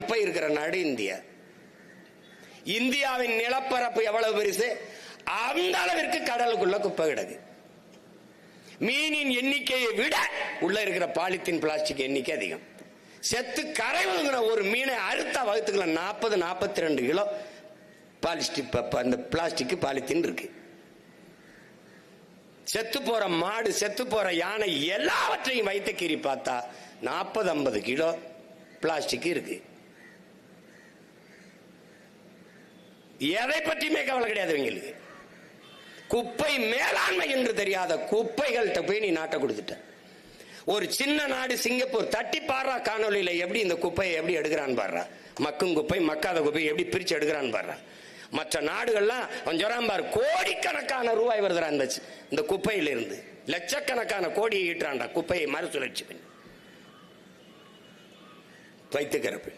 குப்பை இருக்கிற நாடு இந்தியா. இந்தியாவின் நிலப்பரப்பு எவ்வளவு பெருசு, அந்த அளவிற்கு கடலுக்குள்ள குப்பை கிடக்கு. மீனின் எண்ணிக்கையை விட உள்ள இருக்கிற பாலித்தீன் பிளாஸ்டிக் எண்ணிக்கை அதிகம். செத்து கரை ஒதுங்கின ஒரு மீனை அறுத்தா வகுத்துக்கலாம் 40-42 கிலோ பிளாஸ்டிக் பாலித்தீன் இருக்கு. செத்து போற மாடு, செத்து போற யானை எல்லாவற்றையும் வைத்த கீறி பார்த்தா 40-50 கிலோ பிளாஸ்டிக் இருக்கு. எதை பற்றியுமே கவலை கிடையாது இவங்களுக்கு. குப்பை மேலாண்மை என்று தெரியாத குப்பைகள்கிட்ட போய் நீ நாட்டை கொடுத்துட்ட. ஒரு சின்ன நாடு சிங்கப்பூர், தட்டி பாடுறா காணொலியில எப்படி இந்த குப்பையை எப்படி எடுக்கிறான்னு பாடுறா. மக்கும் குப்பை மக்காத குப்பை எப்படி பிரிச்சு எடுக்கிறான்னு பாடுறா. மற்ற நாடுகள்லாம் கொஞ்சம் பாரு, கோடிக்கணக்கான ரூபாய் வருதுடா இந்த குப்பையில இருந்து. லட்சக்கணக்கான கோடியை ஈட்டுறான்டா குப்பையை மறுசுழற்சி பண்ணி வைத்துக்கிறப்ப.